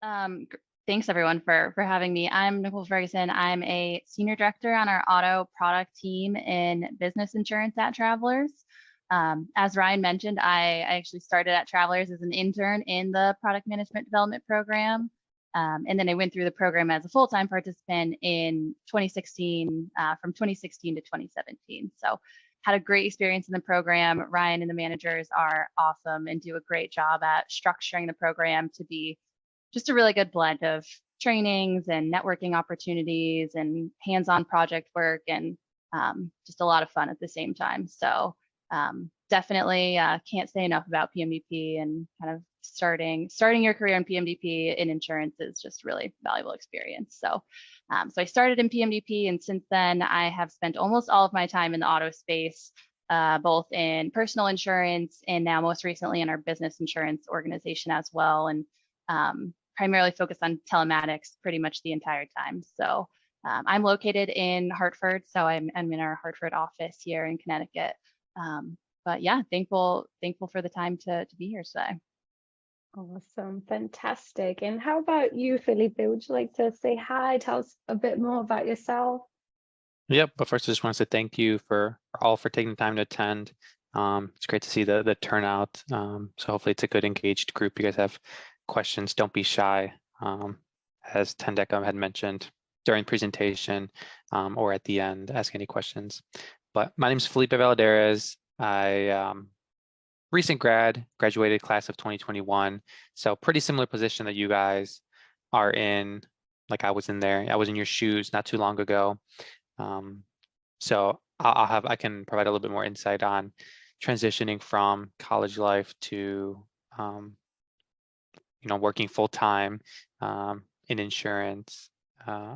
Thanks everyone for having me. I'm Nicole Ferguson. I'm a senior director on our auto product team in business insurance at Travelers. As Ryan mentioned, I actually started at Travelers as an intern in the product management development program. And then I went through the program as a full-time participant in 2016, from 2016 to 2017. So had a great experience in the program. Ryan and the managers are awesome and do a great job at structuring the program to be just a really good blend of trainings and networking opportunities and hands-on project work and just a lot of fun at the same time. So definitely can't say enough about PMDP, and kind of starting your career in PMDP in insurance is just really valuable experience. So I started in PMDP, and since then I have spent almost all of my time in the auto space, both in personal insurance and now most recently in our business insurance organization as well. And primarily focused on telematics pretty much the entire time. So I'm located in Hartford, so I'm in our Hartford office here in Connecticut. But yeah, thankful for the time to be here today. Awesome, fantastic. And how about you, Felipe? Would you like to say hi, tell us a bit more about yourself? Yep, but first I just want to say thank you for all for taking the time to attend. It's great to see the turnout. So hopefully it's a good engaged group. You guys have questions, don't be shy. As Tendeka had mentioned during presentation or at the end, ask any questions. But my name is Felipe Valadares. I recent graduated class of 2021. So pretty similar position that you guys are in. Like I was in there, I was in your shoes not too long ago. So I can provide a little bit more insight on transitioning from college life to working full time in insurance. But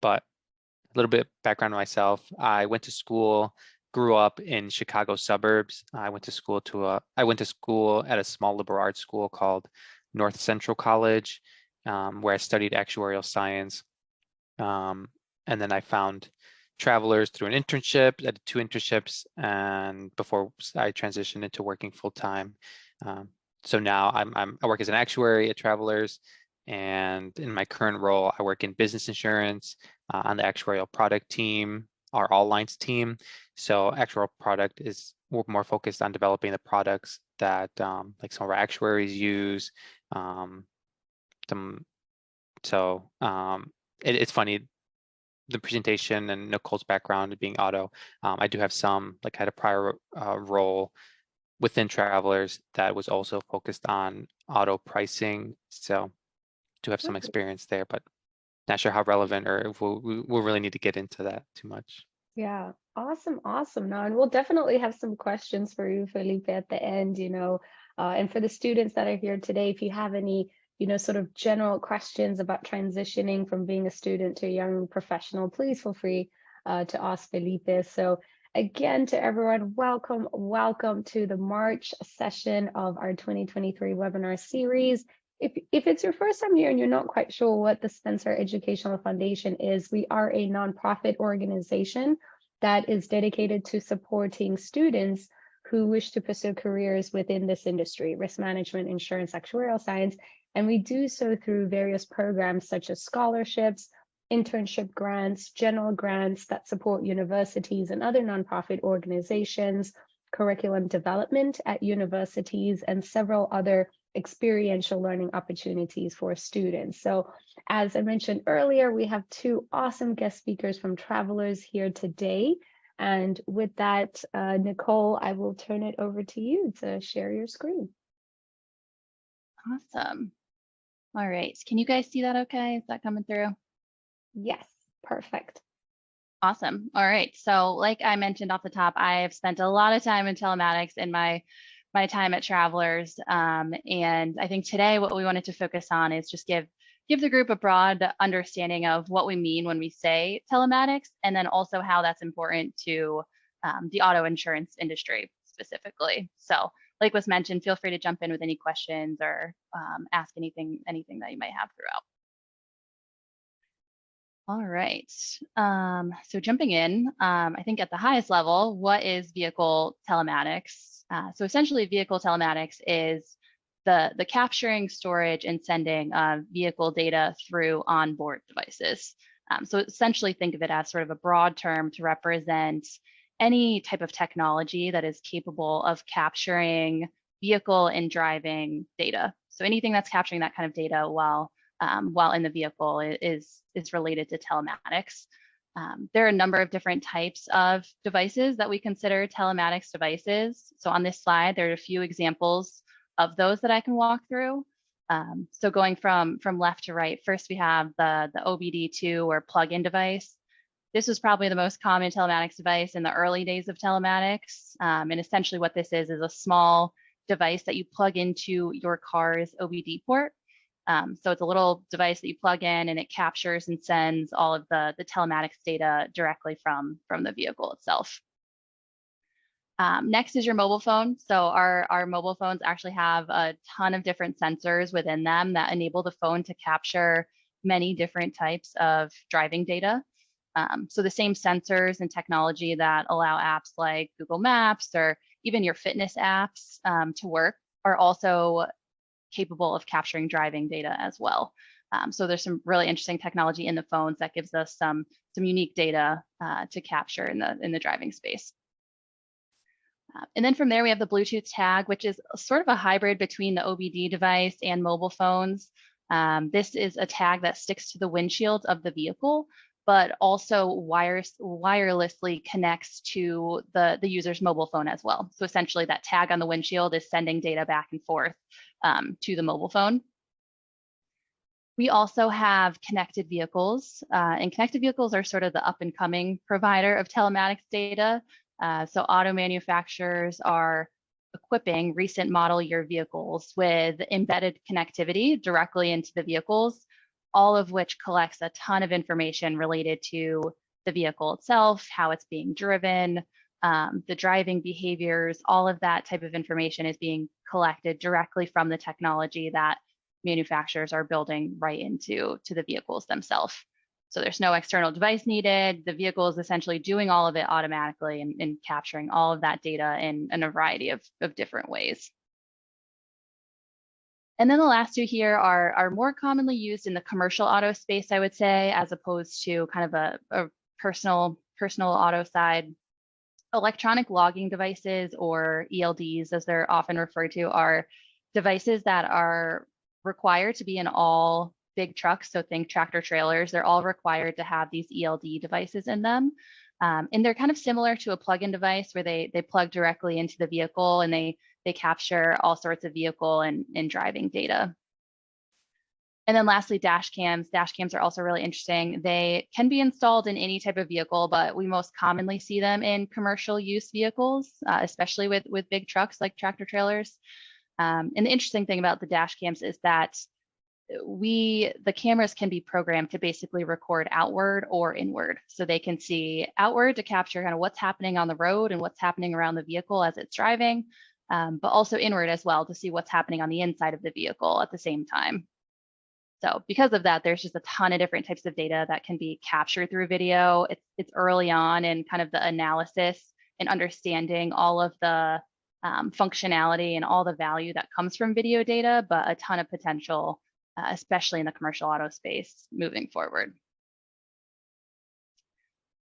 a little bit background on myself. I went to school, grew up in Chicago suburbs. I went to school at a small liberal arts school called North Central College, where I studied actuarial science. And then I found Travelers through an internship. I did 2 internships, and before I transitioned into working full time. So now I work as an actuary at Travelers, and in my current role, I work in business insurance on the actuarial product team, our all lines team. So actuarial product is more focused on developing the products that like some of our actuaries use. It's funny, the presentation and Nicole's background being auto. I do have I had a prior role within Travelers that was also focused on auto pricing. So do have some experience there, but not sure how relevant or if we'll really need to get into that too much. Yeah, awesome, awesome. Now, and we'll definitely have some questions for you, Felipe, at the end, and for the students that are here today, if you have any, sort of general questions about transitioning from being a student to a young professional, please feel free to ask Felipe. So again, to everyone, welcome to the March session of our 2023 webinar series. If it's your first time here and you're not quite sure what the Spencer Educational Foundation is, we are a nonprofit organization that is dedicated to supporting students who wish to pursue careers within this industry, risk management, insurance, actuarial science. And we do so through various programs such as scholarships, internship grants, general grants that support universities and other nonprofit organizations, curriculum development at universities, and several other experiential learning opportunities for students. So as I mentioned earlier, we have 2 awesome guest speakers from Travelers here today. And with that, Nicole, I will turn it over to you to share your screen. Awesome. All right. Can you guys see that okay? Is that coming through? Yes, perfect. Awesome. All right. So like I mentioned off the top, I've spent a lot of time in telematics in my time at Travelers. And I think today what we wanted to focus on is just give the group a broad understanding of what we mean when we say telematics, and then also how that's important to the auto insurance industry specifically. So like was mentioned, feel free to jump in with any questions or ask anything that you might have throughout. All right. So jumping in, I think at the highest level, what is vehicle telematics? So essentially, vehicle telematics is the capturing, storage, and sending of vehicle data through onboard devices. So essentially think of it as sort of a broad term to represent any type of technology that is capable of capturing vehicle and driving data. So anything that's capturing that kind of data while in the vehicle is related to telematics. There are a number of different types of devices that we consider telematics devices. So on this slide, there are a few examples of those that I can walk through. So going from left to right, first we have the OBD2 or plug-in device. This was probably the most common telematics device in the early days of telematics. And essentially what this is a small device that you plug into your car's OBD port. So it's a little device that you plug in and it captures and sends all of the telematics data directly from the vehicle itself. Next is your mobile phone. So our mobile phones actually have a ton of different sensors within them that enable the phone to capture many different types of driving data. So the same sensors and technology that allow apps like Google Maps or even your fitness apps to work are also capable of capturing driving data as well. So there's some really interesting technology in the phones that gives us some unique data to capture in the driving space. And then from there, we have the Bluetooth tag, which is sort of a hybrid between the OBD device and mobile phones. This is a tag that sticks to the windshield of the vehicle, but also wirelessly connects to the user's mobile phone as well. So essentially that tag on the windshield is sending data back and forth to the mobile phone. We also have connected vehicles, and connected vehicles are sort of the up and coming provider of telematics data. So auto manufacturers are equipping recent model year vehicles with embedded connectivity directly into the vehicles, all of which collects a ton of information related to the vehicle itself, how it's being driven, the driving behaviors, all of that type of information is being collected directly from the technology that manufacturers are building right into the vehicles themselves. So there's no external device needed. The vehicle is essentially doing all of it automatically and capturing all of that data in a variety of different ways. And then the last two here are more commonly used in the commercial auto space, I would say, as opposed to kind of a personal auto side. Electronic logging devices, or ELDs, as they're often referred to, are devices that are required to be in all big trucks. So think tractor trailers, they're all required to have these ELD devices in them. And they're kind of similar to a plug-in device where they plug directly into the vehicle and they capture all sorts of vehicle and driving data. And then lastly, dash cams. Dash cams are also really interesting. They can be installed in any type of vehicle, but we most commonly see them in commercial use vehicles, especially with big trucks like tractor trailers. And the interesting thing about the dash cams is that the cameras can be programmed to basically record outward or inward. So they can see outward to capture kind of what's happening on the road and what's happening around the vehicle as it's driving, but also inward as well to see what's happening on the inside of the vehicle at the same time. So because of that, there's just a ton of different types of data that can be captured through video. It's early on in kind of the analysis and understanding all of the functionality and all the value that comes from video data, but a ton of potential, especially in the commercial auto space moving forward.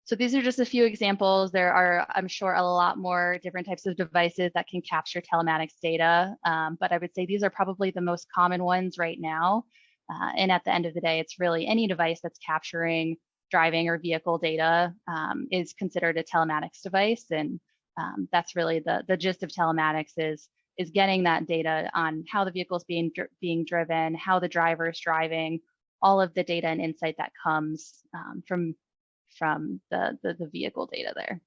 So these are just a few examples. There are, I'm sure, a lot more different types of devices that can capture telematics data, but I would say these are probably the most common ones right now. And at the end of the day, it's really any device that's capturing driving or vehicle data is considered a telematics device. And that's really the gist of telematics is getting that data on how the vehicle is being driven, how the driver is driving, all of the data and insight that comes from the vehicle data there.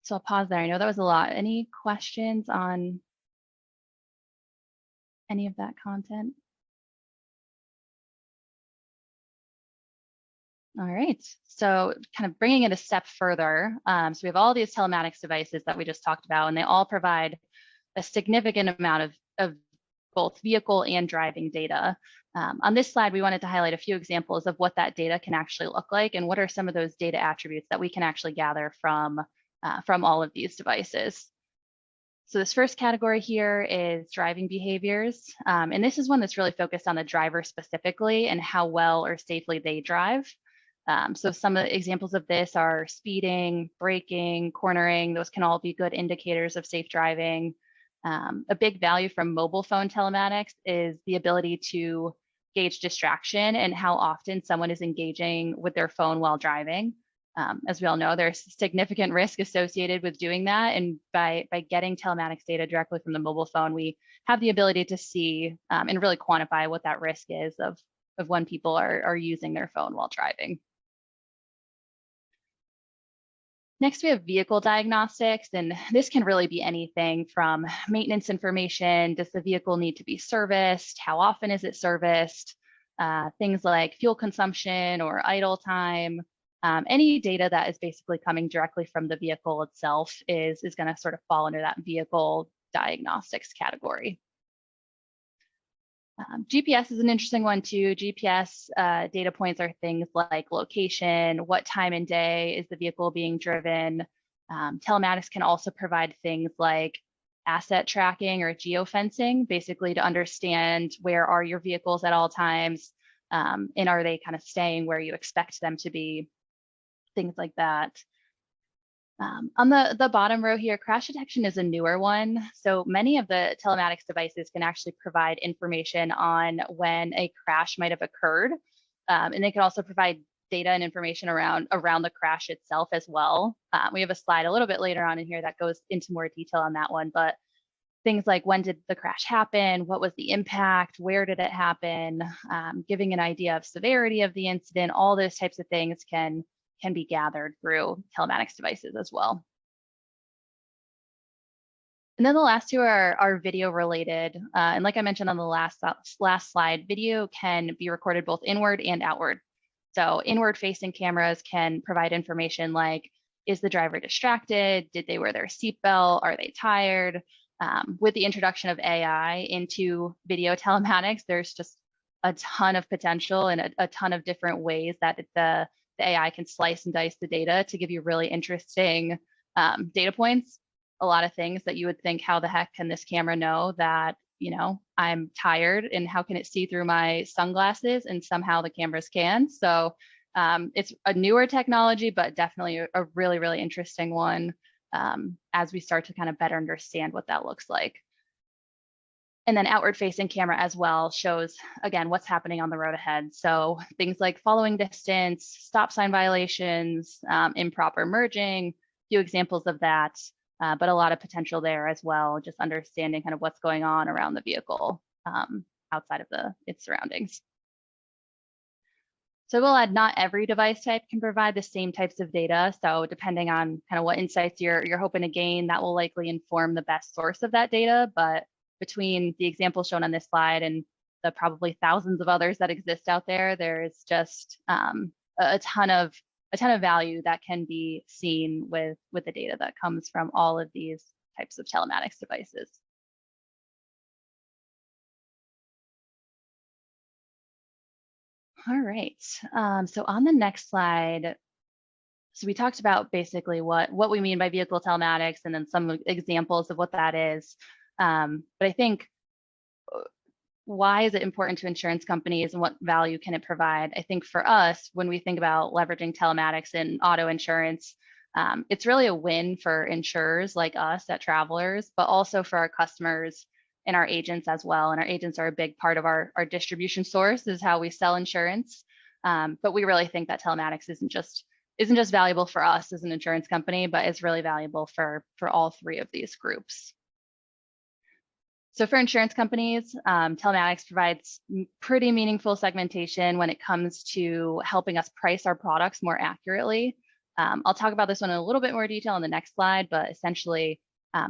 So I'll pause there. I know that was a lot. Any questions on any of that content? All right, so kind of bringing it a step further. So we have all these telematics devices that we just talked about, and they all provide a significant amount of both vehicle and driving data. On this slide, we wanted to highlight a few examples of what that data can actually look like and what are some of those data attributes that we can actually gather from all of these devices. So this first category here is driving behaviors. And this is one that's really focused on the driver specifically and how well or safely they drive. So some of the examples of this are speeding, braking, cornering. Those can all be good indicators of safe driving. A big value from mobile phone telematics is the ability to gauge distraction and how often someone is engaging with their phone while driving. As we all know, there's significant risk associated with doing that. And by getting telematics data directly from the mobile phone, we have the ability to see and really quantify what that risk is of when people are using their phone while driving. Next, we have vehicle diagnostics, and this can really be anything from maintenance information. Does the vehicle need to be serviced? How often is it serviced? Things like fuel consumption or idle time. Any data that is basically coming directly from the vehicle itself is going to sort of fall under that vehicle diagnostics category. GPS is an interesting one too. GPS data points are things like location, what time and day is the vehicle being driven. Telematics can also provide things like asset tracking or geofencing, basically to understand where are your vehicles at all times, and are they kind of staying where you expect them to be, things like that. On the bottom row here, crash detection is a newer one. So many of the telematics devices can actually provide information on when a crash might have occurred. And they can also provide data and information around the crash itself as well. We have a slide a little bit later on in here that goes into more detail on that one, but things like when did the crash happen? What was the impact? Where did it happen? Giving an idea of severity of the incident, all those types of things can be gathered through telematics devices as well. And then the last two are video related. And like I mentioned on the last slide, video can be recorded both inward and outward. So inward facing cameras can provide information like, is the driver distracted? Did they wear their seatbelt? Are they tired? With the introduction of AI into video telematics, there's just a ton of potential and a ton of different ways that the AI can slice and dice the data to give you really interesting data points. A lot of things that you would think, how the heck can this camera know that, you know, I'm tired, and how can it see through my sunglasses? And somehow the cameras can. So it's a newer technology, but definitely a really, really interesting one as we start to kind of better understand what that looks like. And then outward facing camera as well shows, again, what's happening on the road ahead. So things like following distance, stop sign violations, improper merging, few examples of that, but a lot of potential there as well, just understanding kind of what's going on around the vehicle outside of its surroundings. So we'll add, not every device type can provide the same types of data. So depending on kind of what insights you're hoping to gain, that will likely inform the best source of that data. But between the examples shown on this slide and the probably thousands of others that exist out there, there's just a ton of value that can be seen with the data that comes from all of these types of telematics devices. All right, so on the next slide, so we talked about basically what we mean by vehicle telematics and then some examples of what that is. But I think, why is it important to insurance companies and what value can it provide? I think for us, when we think about leveraging telematics in auto insurance, it's really a win for insurers like us at Travelers, but also for our customers and our agents as well. And our agents are a big part of our distribution source, is how we sell insurance. But we really think that telematics isn't just valuable for us as an insurance company, but is really valuable for all three of these groups. So for insurance companies, telematics provides pretty meaningful segmentation when it comes to helping us price our products more accurately. I'll talk about this one in a little bit more detail on the next slide, but essentially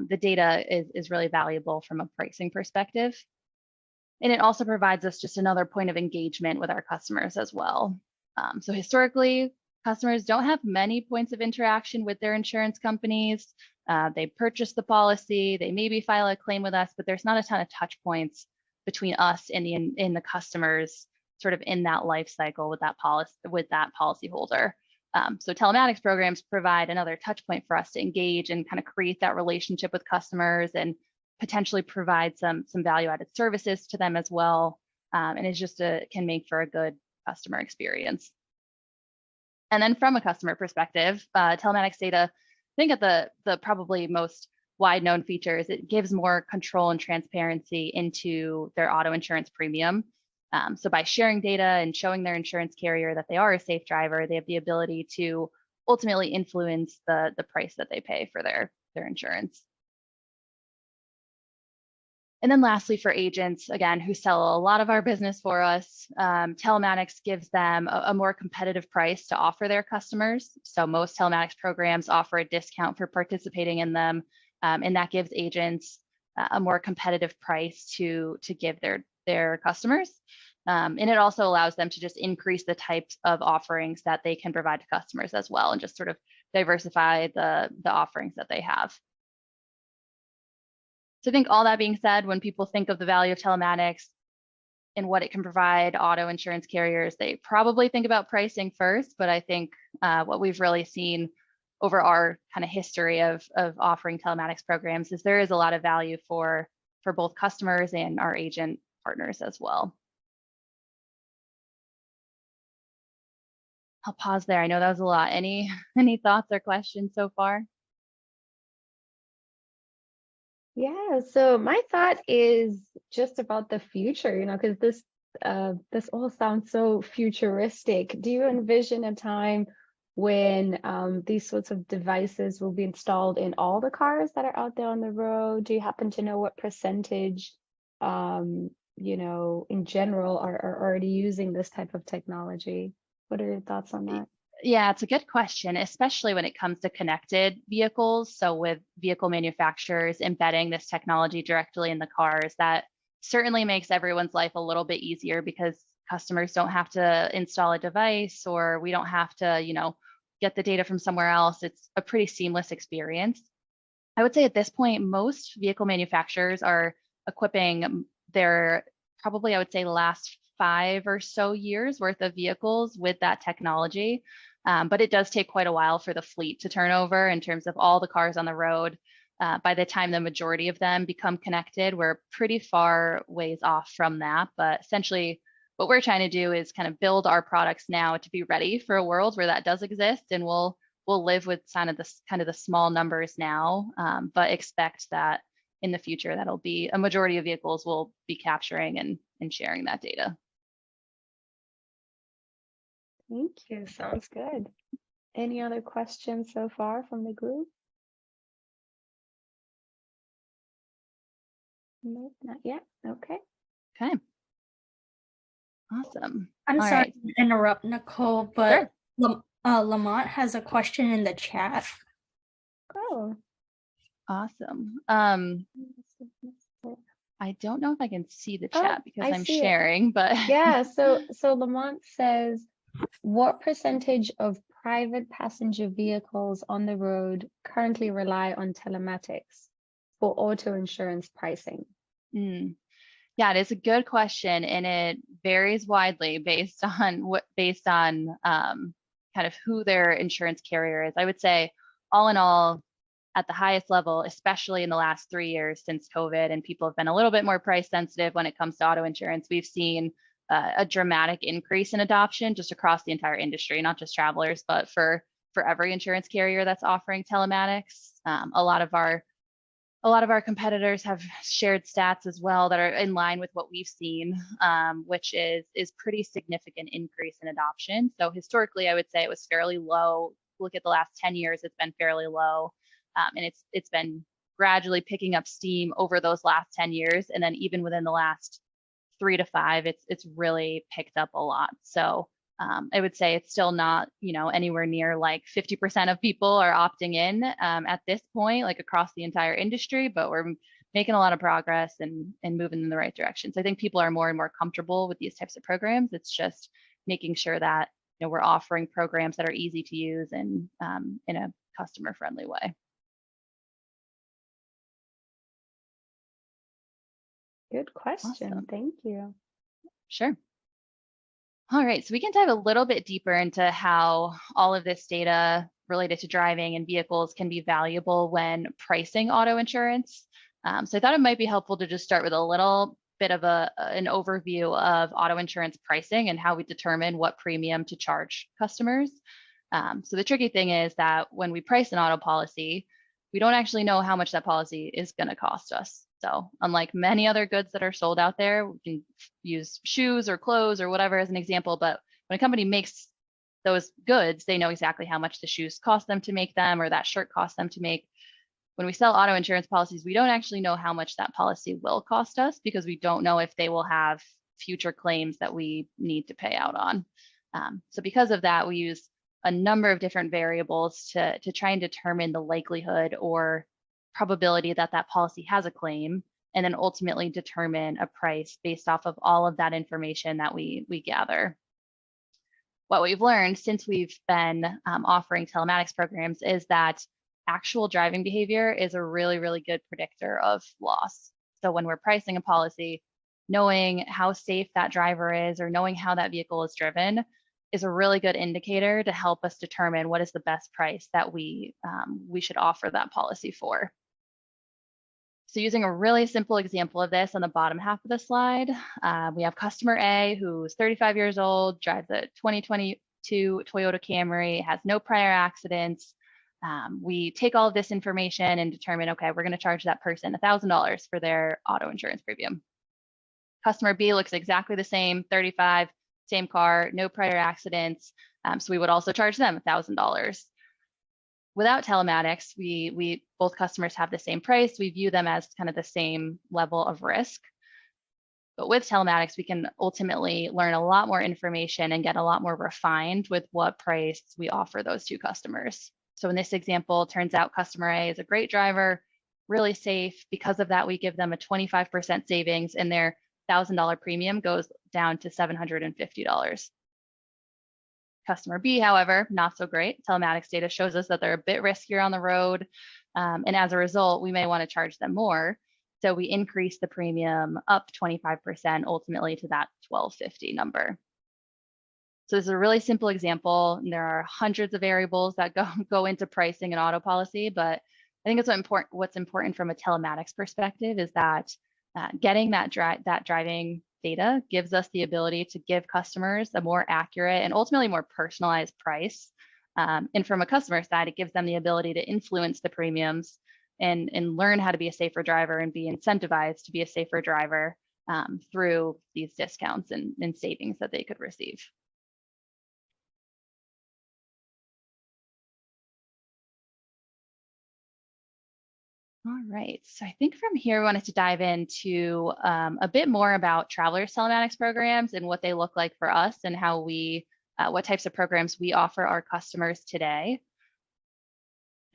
the data is really valuable from a pricing perspective. And it also provides us just another point of engagement with our customers as well. So historically, customers don't have many points of interaction with their insurance companies. They purchase the policy, they maybe file a claim with us, but there's not a ton of touch points between us and the customers sort of in that life cycle with that policy holder. So telematics programs provide another touch point for us to engage and kind of create that relationship with customers and potentially provide some value-added services to them as well. And it's just can make for a good customer experience. And then from a customer perspective, telematics data, I think at the probably most wide known feature is it gives more control and transparency into their auto insurance premium. So by sharing data and showing their insurance carrier that they are a safe driver, they have the ability to ultimately influence the price that they pay for their insurance. And then lastly, for agents, again, who sell a lot of our business for us, telematics gives them a more competitive price to offer their customers. So most telematics programs offer a discount for participating in them, and that gives agents a more competitive price to give their customers. And it also allows them to just increase the types of offerings that they can provide to customers as well, and just sort of diversify the offerings that they have. So I think all that being said, when people think of the value of telematics and what it can provide auto insurance carriers, they probably think about pricing first. But I think what we've really seen over our kind of history of offering telematics programs is there is a lot of value for both customers and our agent partners as well. I'll pause there. I know that was a lot. Any thoughts or questions so far? Yeah, so my thought is just about the future, because this all sounds so futuristic. Do you envision a time when these sorts of devices will be installed in all the cars that are out there on the road? Do you happen to know what percentage, in general are already using this type of technology? What are your thoughts on that? Yeah, it's a good question, especially when it comes to connected vehicles. So with vehicle manufacturers embedding this technology directly in the cars, that certainly makes everyone's life a little bit easier because customers don't have to install a device, or we don't have to, get the data from somewhere else. It's a pretty seamless experience. I would say at this point, most vehicle manufacturers are equipping their probably, I would say, last 5 or so years worth of vehicles with that technology. But it does take quite a while for the fleet to turn over in terms of all the cars on the road. By the time the majority of them become connected, we're pretty far ways off from that. But essentially, what we're trying to do is kind of build our products now to be ready for a world where that does exist, and we'll live with kind of the small numbers now, but expect that in the future that'll be a majority of vehicles will be capturing and sharing that data. Thank you. Sounds good. Any other questions so far from the group? Nope, not yet. Okay. Okay. Awesome. I'm All sorry right. to interrupt, Nicole, but Sure. Lamont has a question in the chat. Oh. Awesome. I don't know if I can see the Oh, chat because I I'm see it. sharing, but Yeah, so Lamont says, what percentage of private passenger vehicles on the road currently rely on telematics for auto insurance pricing? Yeah, it is a good question, and it varies widely based on kind of who their insurance carrier is. I would say, all in all, at the highest level, especially in the last 3 years since COVID, and people have been a little bit more price sensitive when it comes to auto insurance, we've seen a dramatic increase in adoption just across the entire industry, not just travelers, but for every insurance carrier that's offering telematics. A lot of our competitors have shared stats as well that are in line with what we've seen, which is pretty significant increase in adoption. So historically, I would say it was fairly low. Look at the last 10 years, it's been fairly low. And it's been gradually picking up steam over those last 10 years. And then even within the last 3 to 5, it's really picked up a lot. So I would say it's still not, anywhere near like 50% of people are opting in at this point, like across the entire industry, but we're making a lot of progress and moving in the right direction. So I think people are more and more comfortable with these types of programs. It's just making sure that, we're offering programs that are easy to use and in a customer friendly way. Good question. Awesome. Thank you. Sure. All right, so we can dive a little bit deeper into how all of this data related to driving and vehicles can be valuable when pricing auto insurance. So I thought it might be helpful to just start with a little bit of an overview of auto insurance pricing and how we determine what premium to charge customers. So the tricky thing is that when we price an auto policy, we don't actually know how much that policy is going to cost us. So unlike many other goods that are sold out there, we can use shoes or clothes or whatever as an example, but when a company makes those goods, they know exactly how much the shoes cost them to make them or that shirt cost them to make. When we sell auto insurance policies, we don't actually know how much that policy will cost us because we don't know if they will have future claims that we need to pay out on. So because of that, we use a number of different variables to try and determine the likelihood or probability that that policy has a claim, and then ultimately determine a price based off of all of that information that we gather. What we've learned since we've been offering telematics programs is that actual driving behavior is a really, really good predictor of loss. So when we're pricing a policy, knowing how safe that driver is or knowing how that vehicle is driven is a really good indicator to help us determine what is the best price that we should offer that policy for. So using a really simple example of this on the bottom half of the slide, we have customer A who's 35 years old, drives a 2022 Toyota Camry, has no prior accidents. We take all of this information and determine, okay, we're going to charge that person $1,000 for their auto insurance premium. Customer B looks exactly the same, 35, same car, no prior accidents. So we would also charge them $1,000. Without telematics, we both customers have the same price. We view them as kind of the same level of risk. But with telematics, we can ultimately learn a lot more information and get a lot more refined with what price we offer those two customers. So in this example, it turns out customer A is a great driver, really safe. Because of that, we give them a 25% savings and their $1,000 premium goes down to $750. Customer B, however, not so great. Telematics data shows us that they're a bit riskier on the road. And as a result, we may want to charge them more. So we increase the premium up 25% ultimately to that $1,250 number. So this is a really simple example. And there are hundreds of variables that go into pricing an auto policy, but I think it's what's important from a telematics perspective is that getting that driving data gives us the ability to give customers a more accurate and ultimately more personalized price. And from a customer side, it gives them the ability to influence the premiums and learn how to be a safer driver and be incentivized to be a safer driver through these discounts and savings that they could receive. All right, so I think from here, we wanted to dive into a bit more about travelers telematics programs and what they look like for us and how what types of programs we offer our customers today.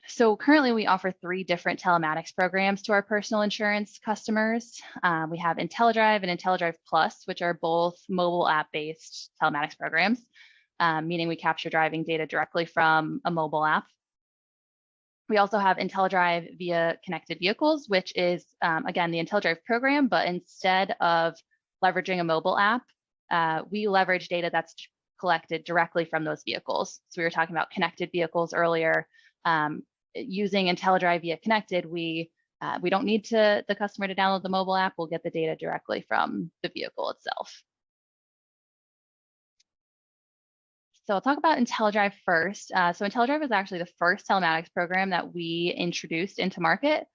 So currently we offer 3 different telematics programs to our personal insurance customers. We have IntelliDrive and IntelliDrive Plus, which are both mobile app-based telematics programs, meaning we capture driving data directly from a mobile app. We also have IntelliDrive via connected vehicles, which is, again, the IntelliDrive program, but instead of leveraging a mobile app, we leverage data that's collected directly from those vehicles. So we were talking about connected vehicles earlier. Using IntelliDrive via connected, we don't need the customer to download the mobile app. We'll get the data directly from the vehicle itself. So I'll talk about IntelliDrive first. So IntelliDrive is actually the first telematics program that we introduced into market.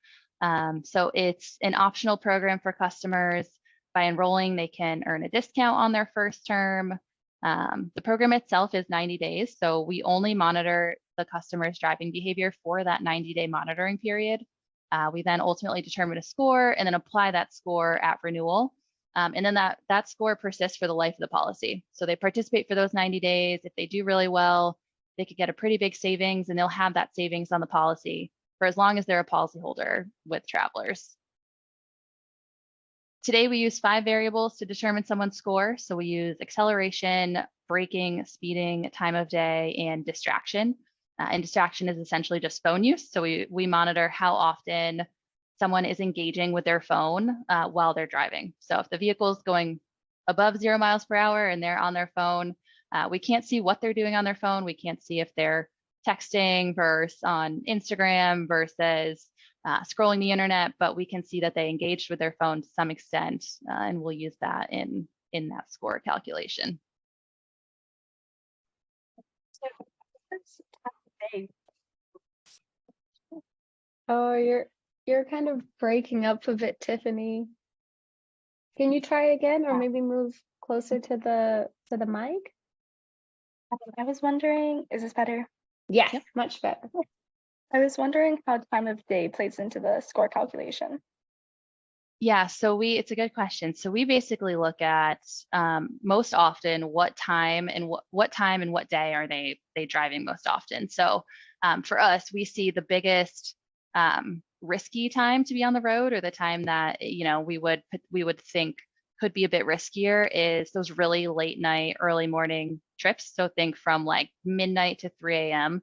So it's an optional program for customers. By enrolling, they can earn a discount on their first term. The program itself is 90 days. So we only monitor the customer's driving behavior for that 90-day monitoring period. We then ultimately determine a score and then apply that score at renewal. And then that score persists for the life of the policy. So they participate for those 90 days. If they do really well, they could get a pretty big savings and they'll have that savings on the policy for as long as they're a policyholder with Travelers. Today, we use 5 variables to determine someone's score. So we use acceleration, braking, speeding, time of day, and distraction. And distraction is essentially just phone use. So we monitor how often someone is engaging with their phone while they're driving. So if the vehicle is going above 0 miles per hour and they're on their phone. We can't see what they're doing on their phone. We can't see if they're texting versus on Instagram versus scrolling the internet, but we can see that they engaged with their phone to some extent, and we'll use that in that score calculation. Oh, you're kind of breaking up a bit, Tiffany. Can you try again, or maybe move closer to the mic? I was wondering, is this better? Yes, much better. I was wondering how time of day plays into the score calculation. Yeah, so it's a good question. So we basically look at most often what time and what day are they driving most often. So for us, we see the biggest risky time to be on the road, or the time that we would think could be a bit riskier, is those really late night, early morning trips. So think from like midnight to 3 a.m.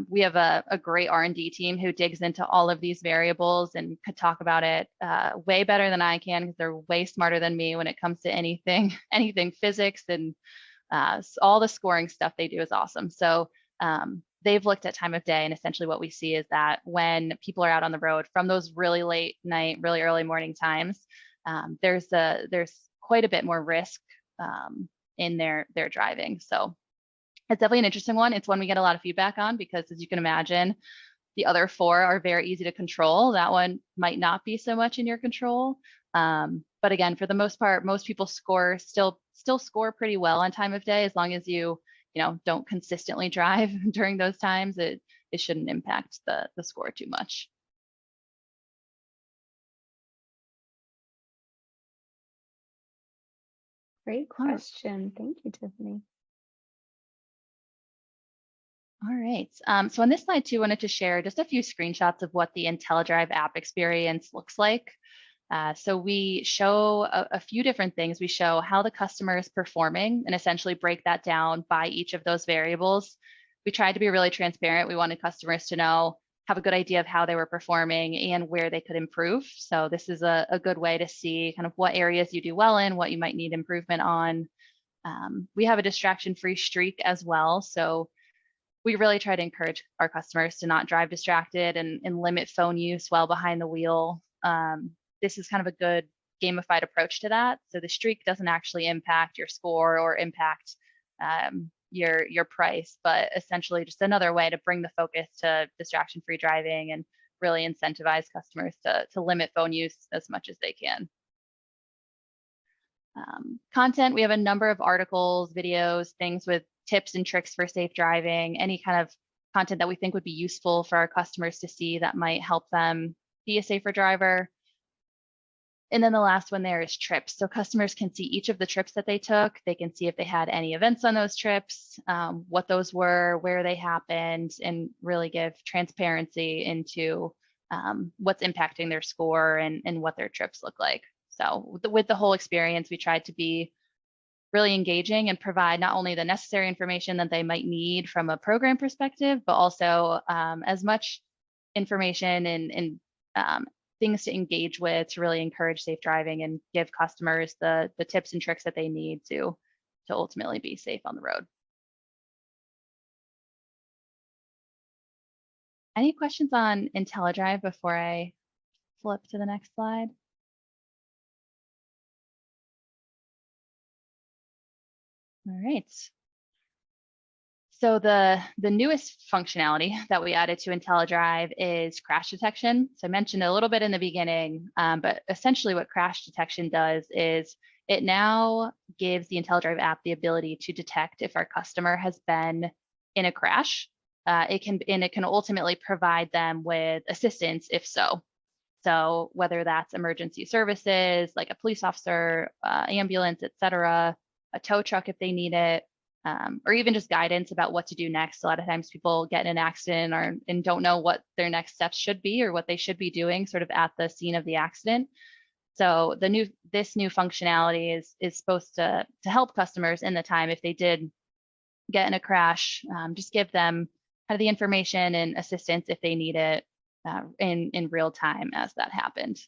We have a great R&D team who digs into all of these variables and could talk about it way better than I can, because they're way smarter than me when it comes to anything physics, and all the scoring stuff they do is awesome. So they've looked at time of day, and essentially what we see is that when people are out on the road from those really late night, really early morning times, there's quite a bit more risk in their driving. So it's definitely an interesting one. It's one we get a lot of feedback on, because as you can imagine, the other 4 are very easy to control. That one might not be so much in your control. But again, for the most part, most people still score pretty well on time of day, as long as you don't consistently drive during those times. It shouldn't impact the score too much. Great question. Thank you, Tiffany. All right. So on this slide too, I wanted to share just a few screenshots of what the IntelliDrive app experience looks like. So we show a few different things. We show how the customer is performing and essentially break that down by each of those variables. We tried to be really transparent. We wanted customers to have a good idea of how they were performing and where they could improve. So this is a good way to see kind of what areas you do well in, what you might need improvement on. We have a distraction-free streak as well. So we really try to encourage our customers to not drive distracted and limit phone use while behind the wheel. This is kind of a good gamified approach to that. So the streak doesn't actually impact your score or impact your price, but essentially just another way to bring the focus to distraction-free driving and really incentivize customers to limit phone use as much as they can. Content, we have a number of articles, videos, things with tips and tricks for safe driving, any kind of content that we think would be useful for our customers to see that might help them be a safer driver. And then the last one there is trips. So customers can see each of the trips that they took. They can see if they had any events on those trips, what those were, where they happened, and really give transparency into what's impacting their score and what their trips look like. So with the whole experience, we tried to be really engaging and provide not only the necessary information that they might need from a program perspective, but also as much information and things to engage with to really encourage safe driving and give customers the tips and tricks that they need to ultimately be safe on the road. Any questions on IntelliDrive before I flip to the next slide? All right. So the newest functionality that we added to IntelliDrive is crash detection. So I mentioned a little bit in the beginning, but essentially what crash detection does is it now gives the IntelliDrive app the ability to detect if our customer has been in a crash. It can ultimately provide them with assistance if so. So whether that's emergency services like a police officer, ambulance, etc., a tow truck if they need it, or even just guidance about what to do next. A lot of times people get in an accident and don't know what their next steps should be or what they should be doing sort of at the scene of the accident. So this new functionality is supposed to help customers in the time if they did get in a crash, just give them kind of the information and assistance if they need it in real time as that happened.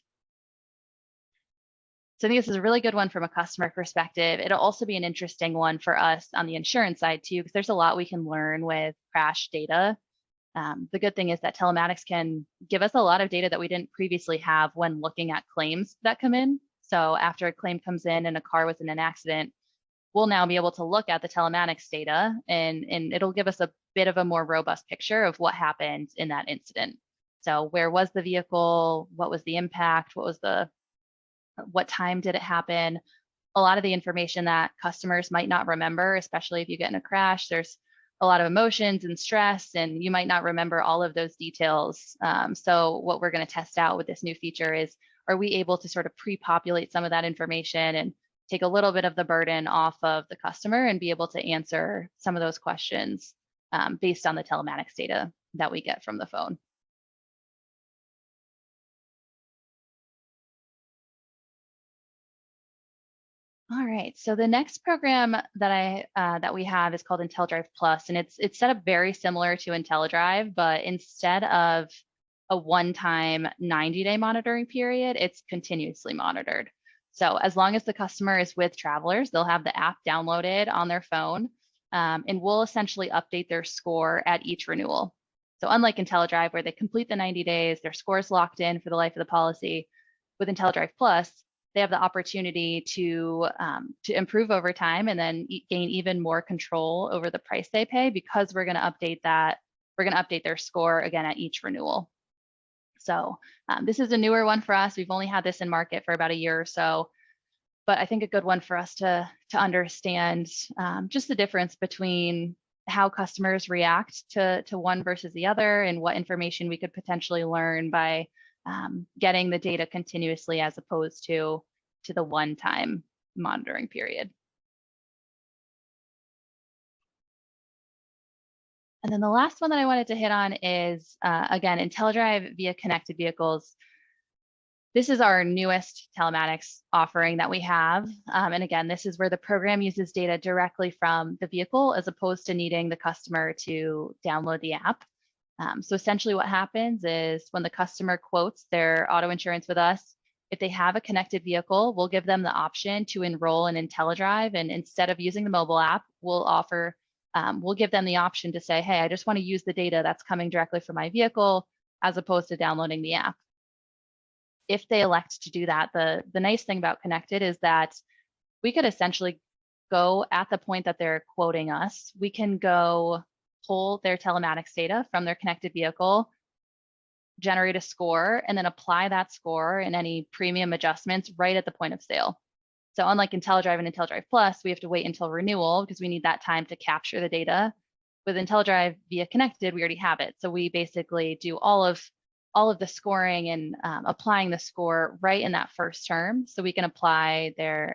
So I think this is a really good one from a customer perspective. It'll also be an interesting one for us on the insurance side too, because there's a lot we can learn with crash data. The good thing is that telematics can give us a lot of data that we didn't previously have when looking at claims that come in. So after a claim comes in and a car was in an accident, we'll now be able to look at the telematics data and it'll give us a bit of a more robust picture of what happened in that incident. So where was the vehicle? What was the impact? What time did it happen? A lot of the information that customers might not remember, especially if you get in a crash, there's a lot of emotions and stress, and you might not remember all of those details. So what we're going to test out with this new feature is, are we able to sort of pre-populate some of that information and take a little bit of the burden off of the customer and be able to answer some of those questions based on the telematics data that we get from the phone. All right, so the next program that we have is called IntelliDrive Plus, and it's set up very similar to IntelliDrive, but instead of a one-time 90-day monitoring period, it's continuously monitored. So as long as the customer is with Travelers, they'll have the app downloaded on their phone, and we'll essentially update their score at each renewal. So unlike IntelliDrive, where they complete the 90 days, their score is locked in for the life of the policy, with IntelliDrive Plus, they have the opportunity to improve over time and then gain even more control over the price they pay, because we're going to update that. We're going to update their score again at each renewal. So this is a newer one for us. We've only had this in market for about a year or so, but I think a good one for us to understand just the difference between how customers react to one versus the other, and what information we could potentially learn by getting the data continuously as opposed to the one-time monitoring period. And then the last one that I wanted to hit on is, again, IntelliDrive via connected vehicles. This is our newest telematics offering that we have. And again, this is where the program uses data directly from the vehicle as opposed to needing the customer to download the app. So essentially what happens is when the customer quotes their auto insurance with us, if they have a connected vehicle, we'll give them the option to enroll in IntelliDrive. And instead of using the mobile app, we'll give them the option to say, hey, I just want to use the data that's coming directly from my vehicle as opposed to downloading the app. If they elect to do that, the nice thing about connected is that we could essentially go at the point that they're quoting us, we can go pull their telematics data from their connected vehicle, generate a score, and then apply that score and any premium adjustments right at the point of sale. So unlike IntelliDrive and IntelliDrive Plus, we have to wait until renewal because we need that time to capture the data. With IntelliDrive via connected, we already have it. So we basically do all of the scoring and applying the score right in that first term. So we can apply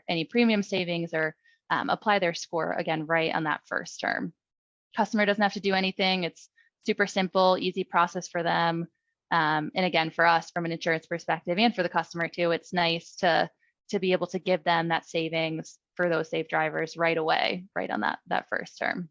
any premium savings or apply their score again right on that first term. Customer doesn't have to do anything. It's super simple, easy process for them. And again, for us, from an insurance perspective and for the customer too, it's nice to be able to give them that savings for those safe drivers right away, right on that first term.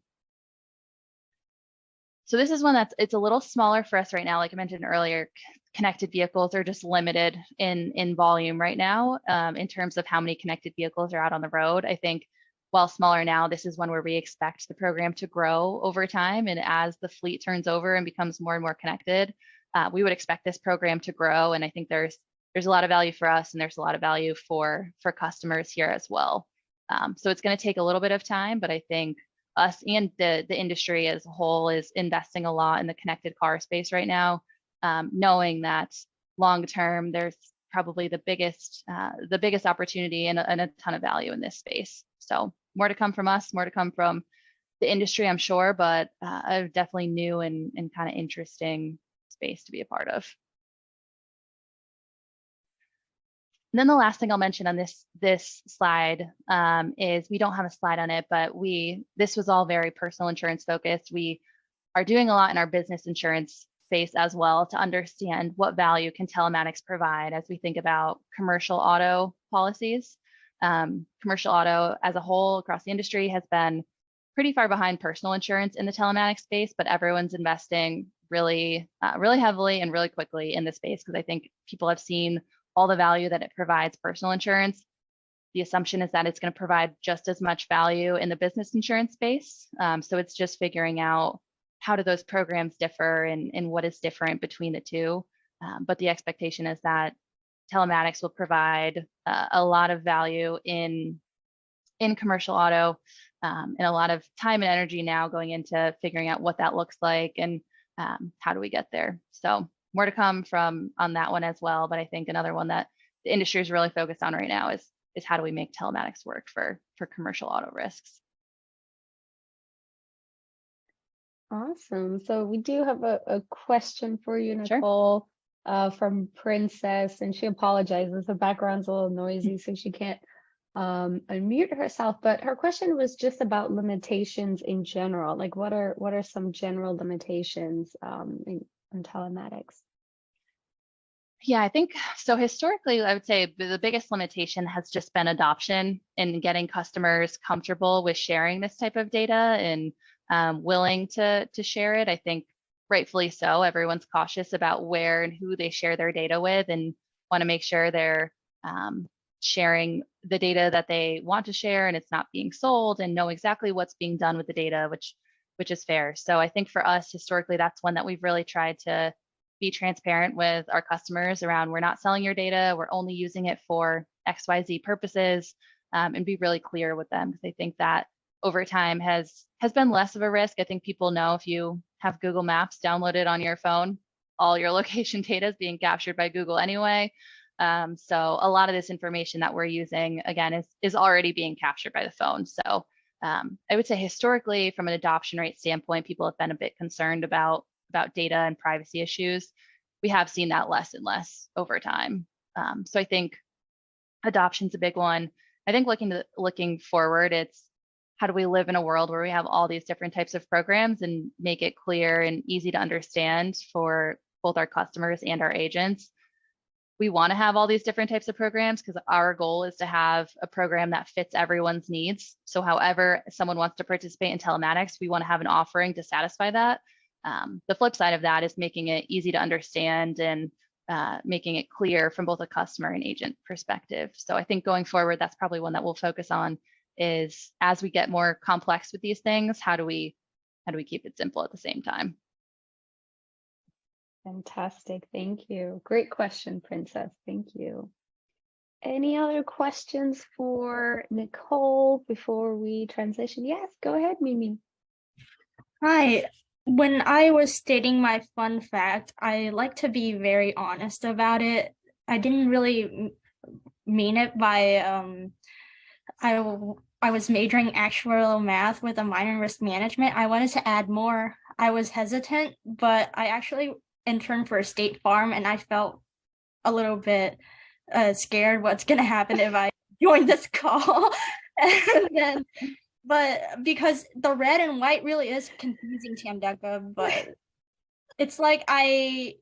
So this is one it's a little smaller for us right now. Like I mentioned earlier, connected vehicles are just limited in volume right now in terms of how many connected vehicles are out on the road. I think while smaller now, this is one where we expect the program to grow over time. And as the fleet turns over and becomes more and more connected, we would expect this program to grow. And I think there's a lot of value for us, and there's a lot of value for customers here as well. So it's going to take a little bit of time, but I think us and the industry as a whole is investing a lot in the connected car space right now, knowing that long term there's probably the biggest opportunity and a ton of value in this space. So more to come from us, more to come from the industry, I'm sure, but a definitely new and kind of interesting space to be a part of. And then the last thing I'll mention on this slide is we don't have a slide on it, but this was all very personal insurance focused. We are doing a lot in our business insurance space as well to understand what value can telematics provide as we think about commercial auto policies. Commercial auto as a whole across the industry has been pretty far behind personal insurance in the telematics space, but everyone's investing really heavily and really quickly in this space because I think people have seen all the value that it provides personal insurance. The assumption is that it's going to provide just as much value in the business insurance space. So it's just figuring out how do those programs differ and what is different between the two. But the expectation is that telematics will provide a lot of value in commercial auto, and a lot of time and energy now going into figuring out what that looks like and how do we get there. So more to come from on that one as well. But I think another one that the industry is really focused on right now is how do we make telematics work for commercial auto risks. Awesome. So we do have a question for you, Sure. Nicole, from Princess, and she apologizes. The background's a little noisy, so she can't unmute herself. But her question was just about limitations in general. Like, what are some general limitations in telematics? Yeah, I think so. Historically, I would say the biggest limitation has just been adoption and getting customers comfortable with sharing this type of data and willing to share it. I think rightfully so. Everyone's cautious about where and who they share their data with and want to make sure they're sharing the data that they want to share and it's not being sold and know exactly what's being done with the data, which is fair. So I think for us, historically, that's one that we've really tried to be transparent with our customers around. We're not selling your data. We're only using it for XYZ purposes, and be really clear with them, because I think that over time has been less of a risk. I think people know if you have Google Maps downloaded on your phone, all your location data is being captured by Google anyway. So a lot of this information that we're using, again, is already being captured by the phone. So I would say historically, from an adoption rate standpoint, people have been a bit concerned about data and privacy issues. We have seen that less and less over time. So I think adoption's a big one. I think looking forward, it's how do we live in a world where we have all these different types of programs and make it clear and easy to understand for both our customers and our agents. We want to have all these different types of programs because our goal is to have a program that fits everyone's needs. So however someone wants to participate in telematics, we want to have an offering to satisfy that. The flip side of that is making it easy to understand and making it clear from both a customer and agent perspective. So I think going forward, that's probably one that we'll focus on, is as we get more complex with these things, how do we keep it simple at the same time? Fantastic. Thank you. Great question, Princess. Thank you. Any other questions for Nicole before we transition? Yes, go ahead, Mimi. Hi. When I was stating my fun fact, I like to be very honest about it. I didn't really mean it by I was majoring actuarial math with a minor in risk management. I wanted to add more. I was hesitant, but I actually interned for State Farm, and I felt a little bit scared what's going to happen if I join this call. And then, but because the red and white really is confusing, Tamdeka, but it's like I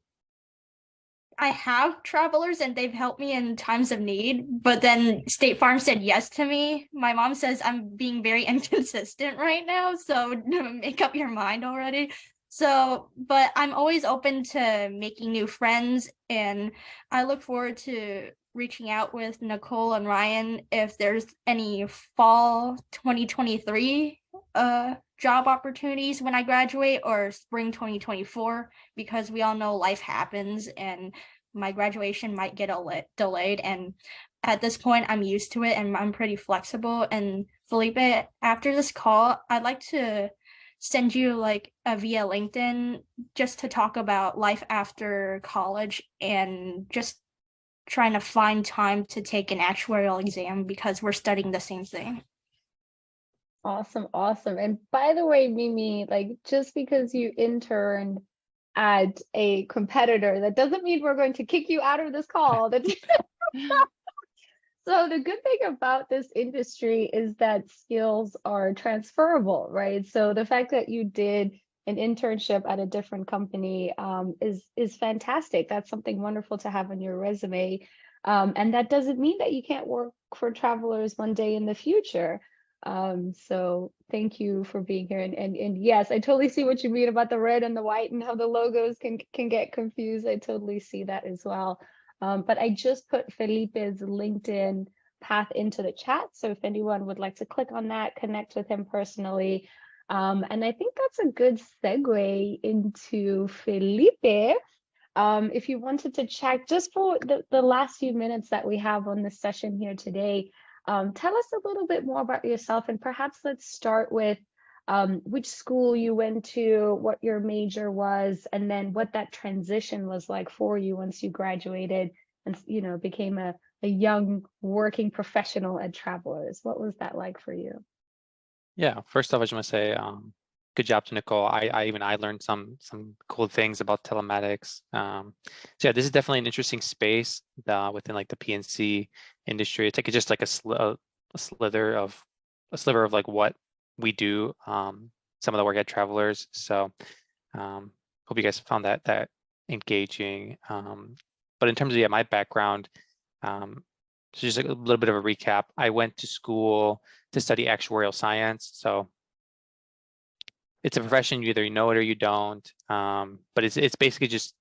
have travelers and they've helped me in times of need, but then State Farm said yes to me. My mom says I'm being very inconsistent right now, so make up your mind already. So, but I'm always open to making new friends, and I look forward to reaching out with Nicole and Ryan if there's any fall 2023 job opportunities when I graduate, or spring 2024, because we all know life happens and my graduation might get delayed. And at this point, I'm used to it and I'm pretty flexible. And Felipe, after this call, I'd like to send you like via LinkedIn just to talk about life after college and just trying to find time to take an actuarial exam because we're studying the same thing. Awesome, awesome. And by the way, Mimi, like, just because you interned at a competitor, that doesn't mean we're going to kick you out of this call. So the good thing about this industry is that skills are transferable, right? So the fact that you did an internship at a different company is fantastic. That's something wonderful to have on your resume. And that doesn't mean that you can't work for Travelers one day in the future. So thank you for being here. And yes, I totally see what you mean about the red and the white and how the logos can get confused. I totally see that as well. But I just put Felipe's LinkedIn path into the chat. So if anyone would like to click on that, connect with him personally. And I think that's a good segue into Felipe. If you wanted to check just for the last few minutes that we have on this session here today, tell us a little bit more about yourself, and perhaps let's start with which school you went to, what your major was, and then what that transition was like for you once you graduated and became a young working professional at Travelers. What was that like for you? Yeah, first off, I just want to say good job to Nicole. I learned some cool things about telematics. So yeah, this is definitely an interesting space within like the PNC industry. It's like just like a sliver of like what we do. Some of the work at Travelers. So hope you guys found that engaging. But in terms of my background, so just a little bit of a recap. I went to school to study actuarial science. So it's a profession, either you know it or you don't. But it's basically just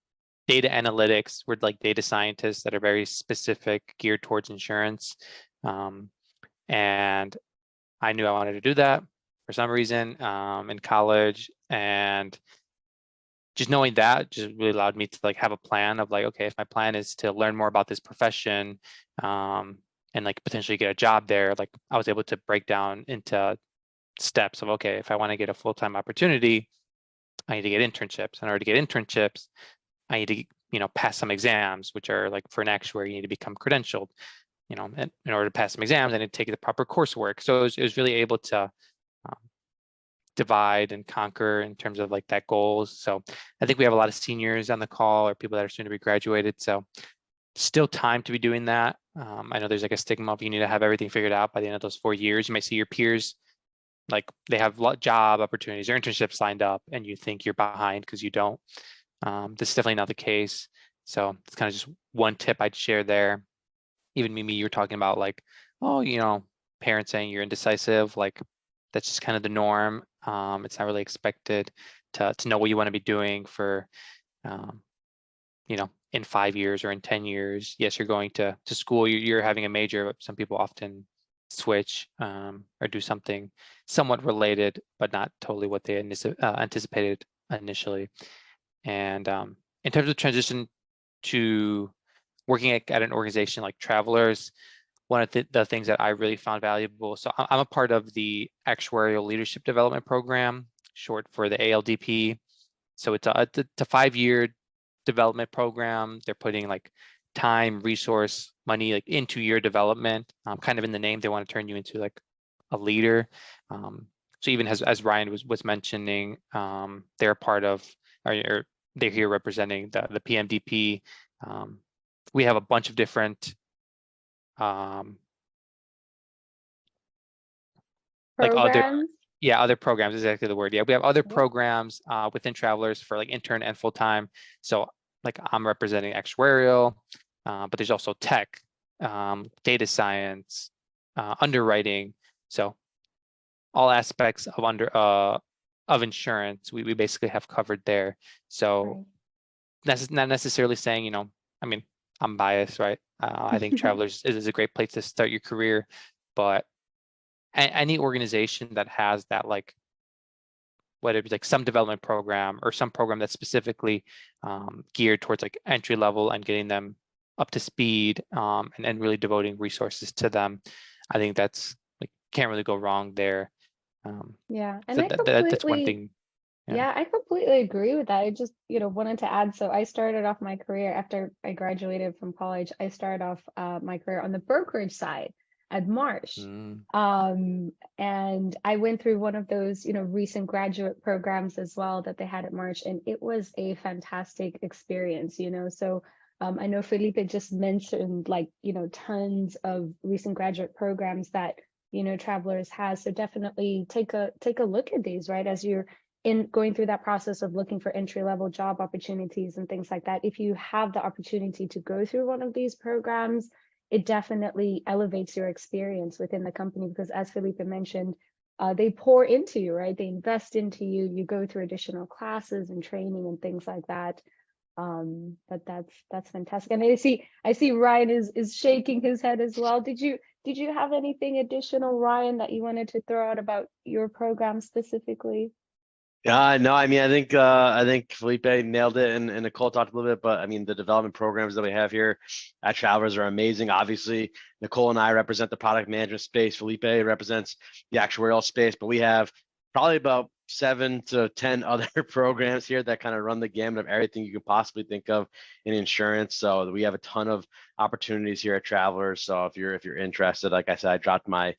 data analytics. We're like data scientists that are very specific, geared towards insurance. And I knew I wanted to do that for some reason in college, and just knowing that just really allowed me to like have a plan of like, okay, if my plan is to learn more about this profession and like potentially get a job there, like I was able to break down into steps of, okay, if I want to get a full-time opportunity, I need to get internships. In order to get internships, I need to, pass some exams, which are like for an actuary, you need to become credentialed. And in order to pass some exams, I need to take the proper coursework. So it was really able to divide and conquer in terms of like that goals. So I think we have a lot of seniors on the call or people that are soon to be graduated. So still time to be doing that. I know there's like a stigma of you need to have everything figured out by the end of those 4 years. You might see your peers, like they have job opportunities or internships lined up and you think you're behind because you don't. This is definitely not the case. So it's kind of just one tip I'd share there. Even Mimi, you were talking about like, oh, parents saying you're indecisive, like that's just kind of the norm. It's not really expected to know what you want to be doing for, in 5 years or in 10 years. Yes, you're going to school, you're having a major, but some people often switch or do something somewhat related, but not totally what they anticipated initially. And in terms of transition to working at an organization like Travelers, one of the things that I really found valuable, so I'm a part of the Actuarial Leadership Development Program, short for the ALDP. So it's a 5-year development program. They're putting like time, resource, money like into your development. Kind of in the name, they want to turn you into like a leader. So even as Ryan was mentioning, they're a part of, or they're here representing the PMDP. We have a bunch of different like other programs is exactly the word. Yeah, we have other programs within Travelers for like intern and full-time. So like I'm representing actuarial, but there's also tech, data science, underwriting. So all aspects of insurance, we basically have covered there. So that's not necessarily saying, I mean, I'm biased, right? I think Travelers is a great place to start your career, but any organization that has that, like, whether it's like some development program or some program that's specifically geared towards like entry level and getting them up to speed and really devoting resources to them, I think that's like can't really go wrong there. Yeah, and so that's one thing. Yeah, I completely agree with that. I just, wanted to add, so I started off my career after I graduated from college. I started off my career on the brokerage side at Marsh. And I went through one of those, recent graduate programs as well that they had at Marsh, and it was a fantastic experience, So I know Felipe just mentioned like, tons of recent graduate programs that, Travelers has. So definitely take a look at these, right? As you're going through that process of looking for entry-level job opportunities and things like that. If you have the opportunity to go through one of these programs, it definitely elevates your experience within the company, because as Felipe mentioned, they pour into you, right? They invest into you. You go through additional classes and training and things like that. But that's fantastic. And I see Ryan is shaking his head as well. Did did you have anything additional, Ryan, that you wanted to throw out about your program specifically? No, I mean, I think Felipe nailed it, and Nicole talked a little bit, but I mean, the development programs that we have here at Travelers are amazing. Obviously, Nicole and I represent the product management space. Felipe represents the actuarial space, but we have probably about 7 to 10 other programs here that kind of run the gamut of everything you could possibly think of in insurance. So we have a ton of opportunities here at Travelers. So if you're interested, like I said, I dropped my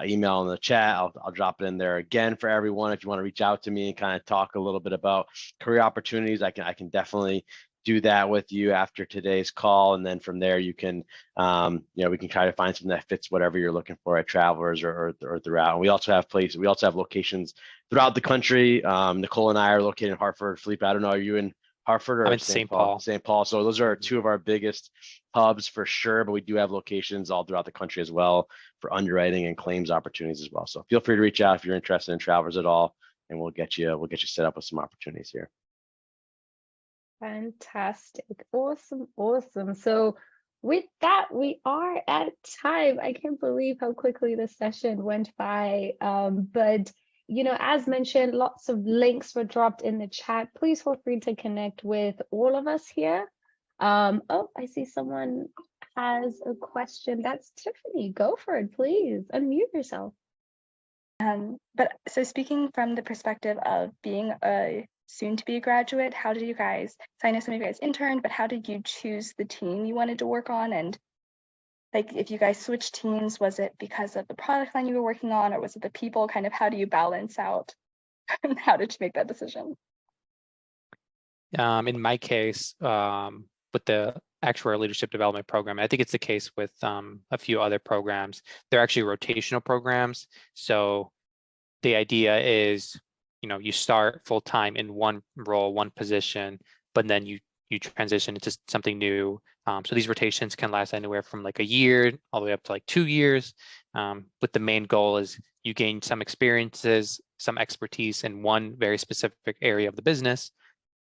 email in the chat. I'll drop it in there again for everyone. If you want to reach out to me and kind of talk a little bit about career opportunities, I can definitely do that with you after today's call, and then from there you can we can try to find something that fits whatever you're looking for at Travelers or throughout. And we also have locations throughout the country. Nicole and I are located in Hartford. Felipe, I don't know, are you in Hartford or I'm in St. Paul? St. Paul. So those are two of our biggest hubs for sure, but we do have locations all throughout the country as well for underwriting and claims opportunities as well. So feel free to reach out if you're interested in Travelers at all, and we'll get you set up with some opportunities here. Fantastic. Awesome. So with that, we are at time. I can't believe how quickly the session went by. But as mentioned, lots of links were dropped in the chat. Please feel free to connect with all of us here. Oh, I see someone has a question. That's Tiffany. Go for it, please. Unmute yourself. But so speaking from the perspective of being a soon-to-be graduate, how did you guys, so I know some of you guys interned, but how did you choose the team you wanted to work on? And like, if you guys switched teams, was it because of the product line you were working on, or was it the people? Kind of how do you balance out and how did you make that decision? In my case, with the actuarial leadership development program, I think it's the case with a few other programs. They're actually rotational programs. So the idea is, you start full-time in one role, one position, but then you transition into something new. So these rotations can last anywhere from like a year all the way up to like 2 years. But the main goal is you gain some experiences, some expertise in one very specific area of the business,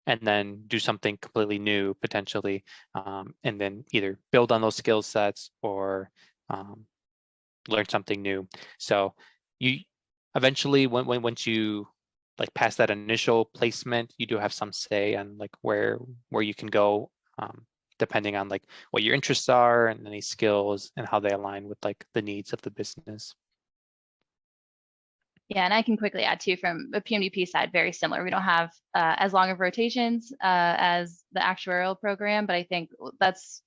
and then do something completely new potentially, and then either build on those skill sets or learn something new. So you eventually, once you like past that initial placement, you do have some say on like where you can go, depending on like what your interests are and any skills and how they align with like the needs of the business. Yeah, and I can quickly add too, from a PMDP side, very similar. We don't have as long of rotations as the actuarial program, but I think that's,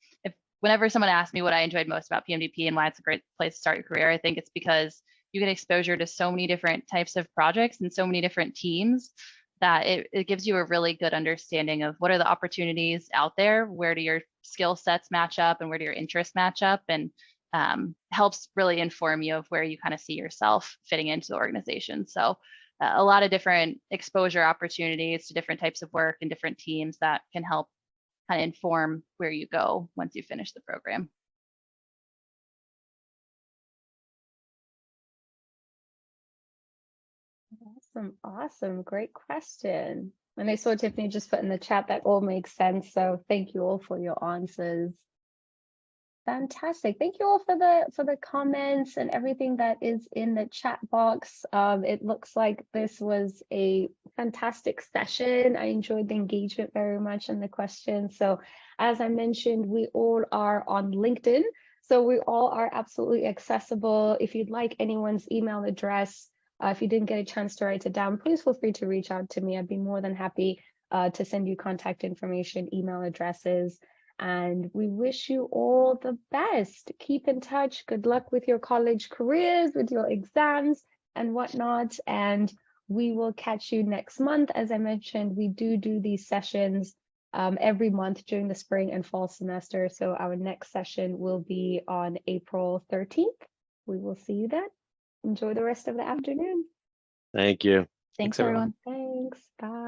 whenever someone asks me what I enjoyed most about PMDP and why it's a great place to start your career, I think it's because you get exposure to so many different types of projects and so many different teams that it gives you a really good understanding of what are the opportunities out there, where do your skill sets match up, and where do your interests match up, and helps really inform you of where you kind of see yourself fitting into the organization. So a lot of different exposure opportunities to different types of work and different teams that can help kind of inform where you go once you finish the program. Awesome. Great question. And I saw Tiffany just put in the chat that all makes sense. So thank you all for your answers. Fantastic. Thank you all for the comments and everything that is in the chat box. It looks like this was a fantastic session. I enjoyed the engagement very much and the questions. So as I mentioned, we all are on LinkedIn. So we all are absolutely accessible. If you'd like anyone's email address, if you didn't get a chance to write it down, please feel free to reach out to me. I'd be more than happy to send you contact information, email addresses. And we wish you all the best. Keep in touch. Good luck with your college careers, with your exams and whatnot. And we will catch you next month. As I mentioned, we do these sessions every month during the spring and fall semester. So our next session will be on April 13th. We will see you then. Enjoy the rest of the afternoon. Thank you. Thanks everyone. Thanks. Bye.